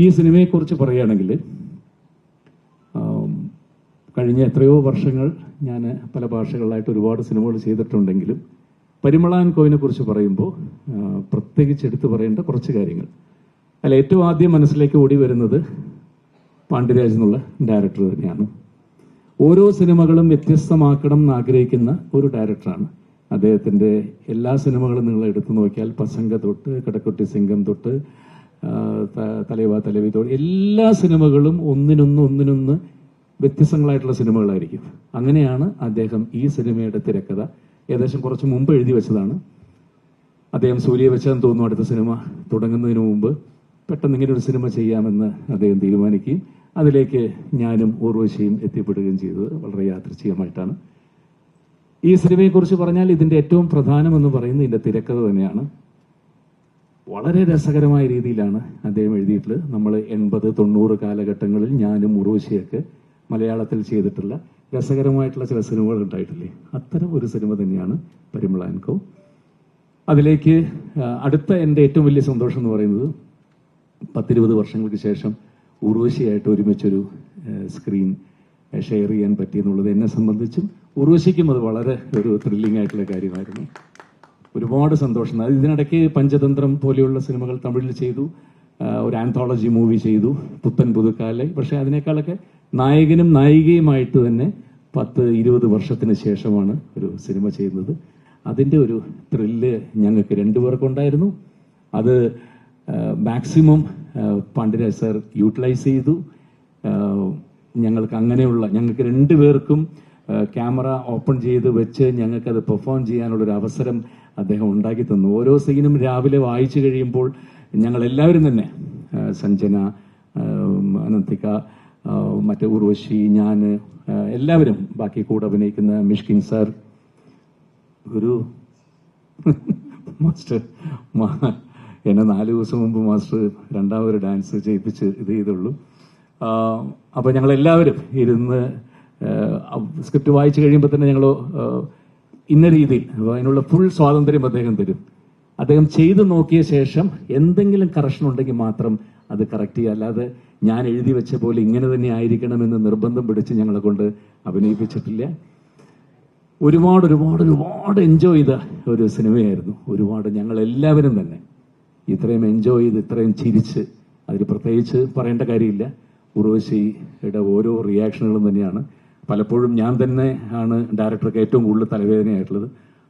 ഈ സിനിമയെക്കുറിച്ച് പറയുകയാണെങ്കിൽ കഴിഞ്ഞ എത്രയോ വർഷങ്ങൾ ഞാൻ പല ഭാഷകളിലായിട്ട് ഒരുപാട് സിനിമകൾ ചെയ്തിട്ടുണ്ടെങ്കിലും പരിമള ആൻഡ് കോയിനെ കുറിച്ച് പറയുമ്പോൾ പ്രത്യേകിച്ച് എടുത്തു പറയേണ്ട കുറച്ച് കാര്യങ്ങൾ. അതിൽ ഏറ്റവും ആദ്യം മനസ്സിലേക്ക് ഓടി വരുന്നത് പാണ്ഡ്യരാജ് എന്നുള്ള ഡയറക്ടർ തന്നെയാണ്. ഓരോ സിനിമകളും വ്യത്യസ്തമാക്കണം എന്ന് ആഗ്രഹിക്കുന്ന ഒരു ഡയറക്ടറാണ്. അദ്ദേഹത്തിന്റെ എല്ലാ സിനിമകളും നിങ്ങൾ എടുത്തു നോക്കിയാൽ പസംഗ തൊട്ട് കടക്കുട്ടി സിംഗം തൊട്ട് തലവ തലവി തൊട്ട് എല്ലാ സിനിമകളും ഒന്നിനൊന്ന് വ്യത്യസ്തങ്ങളായിട്ടുള്ള സിനിമകളായിരിക്കും. അങ്ങനെയാണ് അദ്ദേഹം ഈ സിനിമയുടെ തിരക്കഥ ഏകദേശം കുറച്ച് മുമ്പ് എഴുതി വെച്ചതാണ്. അദ്ദേഹം സൂര്യ വെച്ചതെന്ന് തോന്നുന്നു അടുത്ത സിനിമ തുടങ്ങുന്നതിന് മുമ്പ് പെട്ടെന്ന് ഇങ്ങനെ ഒരു സിനിമ ചെയ്യാമെന്ന് അദ്ദേഹം തീരുമാനിക്കുകയും അതിലേക്ക് ഞാനും ഊർവശിയും എത്തിപ്പെടുകയും ചെയ്തത് വളരെ യാദൃച്ഛികമായിട്ടാണ്. ഈ സിനിമയെക്കുറിച്ച് പറഞ്ഞാൽ ഇതിന്റെ ഏറ്റവും പ്രധാനമെന്ന് പറയുന്നത് ഇതിന്റെ തിരക്കഥ തന്നെയാണ്. വളരെ രസകരമായ രീതിയിലാണ് അദ്ദേഹം എഴുതിയിട്ടുള്ളത്. നമ്മൾ 80-90 കാലഘട്ടങ്ങളിൽ ഞാനും ഉർവശിയൊക്കെ മലയാളത്തിൽ ചെയ്തിട്ടുള്ള രസകരമായിട്ടുള്ള ചില സിനിമകൾ ഉണ്ടായിട്ടില്ലേ, അത്തരം ഒരു സിനിമ തന്നെയാണ് പരിമള ആൻഡ് കോ. അതിലേക്ക് അടുത്ത എൻ്റെ ഏറ്റവും വലിയ സന്തോഷം എന്ന് പറയുന്നത് 10-20 വർഷങ്ങൾക്ക് ശേഷം ഉർവശിയായിട്ട് ഒരുമിച്ചൊരു സ്ക്രീൻ ഷെയർ ചെയ്യാൻ പറ്റിയെന്നുള്ളത് എന്നെ സംബന്ധിച്ചും ഉർവശിക്കും അത് വളരെ ഒരു ത്രില്ലിംഗ് ആയിട്ടുള്ള കാര്യമായിരുന്നു. ഒരുപാട് സന്തോഷം. ഇതിനിടയ്ക്ക് പഞ്ചതന്ത്രം പോലെയുള്ള സിനിമകൾ തമിഴിൽ ചെയ്തു, ഒരു ആന്തോളജി മൂവി ചെയ്തു, പുത്തൻ പുതുക്കാലെ. പക്ഷെ അതിനേക്കാളൊക്കെ നായകനും നായികയുമായിട്ട് തന്നെ 10-20 വർഷത്തിന് ശേഷമാണ് ഒരു സിനിമ ചെയ്യുന്നത്. അതിന്റെ ഒരു ത്രില്ല് ഞങ്ങൾക്ക് രണ്ടുപേർക്കുണ്ടായിരുന്നു. അത് മാക്സിമം പാണ്ഡ്യരാജ് സാർ യൂട്ടിലൈസ് ചെയ്തു. ഞങ്ങൾക്ക് രണ്ടുപേർക്കും ക്യാമറ ഓപ്പൺ ചെയ്ത് വെച്ച് ഞങ്ങൾക്കത് പെർഫോം ചെയ്യാനുള്ളൊരു അവസരം അദ്ദേഹം ഉണ്ടാക്കി തന്നു. ഓരോ സീനും രാവിലെ വായിച്ചു കഴിയുമ്പോൾ ഞങ്ങൾ എല്ലാവരും തന്നെ, സഞ്ജന, അനന്തിക, മറ്റേ ഉർവശി, ഞാൻ, എല്ലാവരും, ബാക്കി കൂടെ അഭിനയിക്കുന്ന മിഷ്കിൻ സാർ, ഒരു മാസ്റ്റർ എന്നെ 4 ദിവസം മുമ്പ് മാസ്റ്റർ രണ്ടാമതൊരു ഡാൻസ് ചെയ്യിപ്പിച്ച് ഇത് ചെയ്തുള്ളൂ. അപ്പൊ ഞങ്ങളെല്ലാവരും ഇരുന്ന് സ്ക്രിപ്റ്റ് വായിച്ചു കഴിയുമ്പോൾ തന്നെ ഞങ്ങൾ ഇന്ന രീതിയിൽ അതിനുള്ള ഫുൾ സ്വാതന്ത്ര്യം അദ്ദേഹം തരും. അദ്ദേഹം ചെയ്തു നോക്കിയ ശേഷം എന്തെങ്കിലും കറക്ഷൻ ഉണ്ടെങ്കിൽ മാത്രം അത് കറക്റ്റ് ചെയ്യുക. അല്ലാതെ ഞാൻ എഴുതി വെച്ച പോലെ ഇങ്ങനെ തന്നെ ആയിരിക്കണമെന്ന് നിർബന്ധം പിടിച്ച് ഞങ്ങളെ കൊണ്ട് അഭിനയിപ്പിച്ചിട്ടില്ല. ഒരുപാട് എൻജോയ് ചെയ്ത ഒരു സിനിമയായിരുന്നു. ഞങ്ങൾ എല്ലാവരും തന്നെ ഇത്രയും എൻജോയ് ചെയ്ത് ഇത്രയും ചിരിച്ച്, അതിൽ പ്രത്യേകിച്ച് പറയേണ്ട കാര്യമില്ല. ഉർവശിയുടെ ഓരോ റിയാക്ഷനുകളും തന്നെയാണ്. പലപ്പോഴും ഞാൻ തന്നെ ആണ് ഡയറക്ടർക്ക് ഏറ്റവും കൂടുതൽ തലവേദനയായിട്ടുള്ളത്.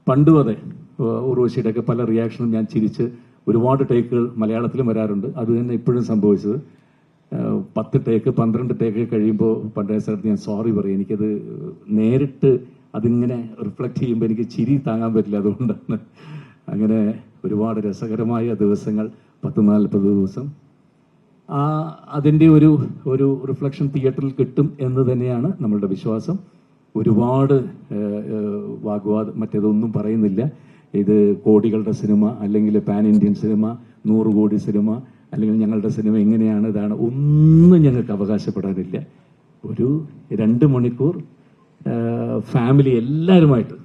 പണ്ടും അതെ, ഉർവശിയുടെ ഒക്കെ പല റിയാക്ഷനും ഞാൻ ചിരിച്ച് ഒരുപാട് ടേക്കുകൾ മലയാളത്തിലും വരാറുണ്ട്. അത് തന്നെ ഇപ്പോഴും സംഭവിച്ചത്. 10 ടേക്ക് 12 ടേക്ക് കഴിയുമ്പോൾ പണ്ടേ സ്ഥലത്ത് ഞാൻ സോറി പറയും. എനിക്കത് നേരിട്ട് അതിങ്ങനെ റിഫ്ലക്ട് ചെയ്യുമ്പോൾ എനിക്ക് ചിരി താങ്ങാൻ പറ്റില്ല. അതുകൊണ്ടാണ്. അങ്ങനെ ഒരുപാട് രസകരമായ ദിവസങ്ങൾ, 10-40 ദിവസം. അതിൻ്റെ ഒരു റിഫ്ലക്ഷൻ തിയേറ്ററിൽ കിട്ടും എന്ന് തന്നെയാണ് നമ്മളുടെ വിശ്വാസം. ഒരുപാട് വാഗ്വാദം മറ്റേതൊന്നും പറയുന്നില്ല. ഇത് കോടികളുടെ സിനിമ, അല്ലെങ്കിൽ പാൻ ഇന്ത്യൻ സിനിമ, 100 കോടി സിനിമ, അല്ലെങ്കിൽ ഞങ്ങളുടെ സിനിമ എങ്ങനെയാണ്, ഇതാണ്, ഒന്നും ഞങ്ങൾക്ക് അവകാശപ്പെടാനില്ല. ഒരു 2 മണിക്കൂർ ഫാമിലി എല്ലാവരുമായിട്ട്,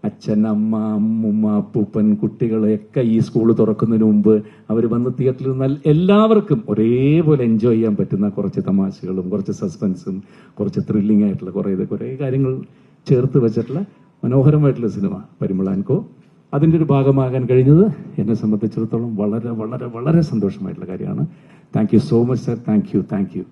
അച്ഛൻ, അമ്മ, അമ്മുമ്മ, അപ്പൂപ്പൻ, കുട്ടികളെയൊക്കെ ഈ സ്കൂൾ തുറക്കുന്നതിന് മുമ്പ് അവർ വന്ന് തിയേറ്ററിൽ നിന്നാൽ എല്ലാവർക്കും ഒരേപോലെ എൻജോയ് ചെയ്യാൻ പറ്റുന്ന കുറച്ച് തമാശകളും കുറച്ച് സസ്പെൻസും കുറച്ച് ത്രില്ലിംഗ് ആയിട്ടുള്ള കുറേ കാര്യങ്ങൾ ചേർത്ത് വെച്ചിട്ടുള്ള മനോഹരമായിട്ടുള്ള സിനിമ പരിമള ആൻഡ് കോ. അതിൻ്റെ ഒരു ഭാഗമാകാൻ കഴിഞ്ഞത് എന്നെ സംബന്ധിച്ചിടത്തോളം വളരെ വളരെ വളരെ സന്തോഷമായിട്ടുള്ള കാര്യമാണ്. Thank you so much sir. Thank you.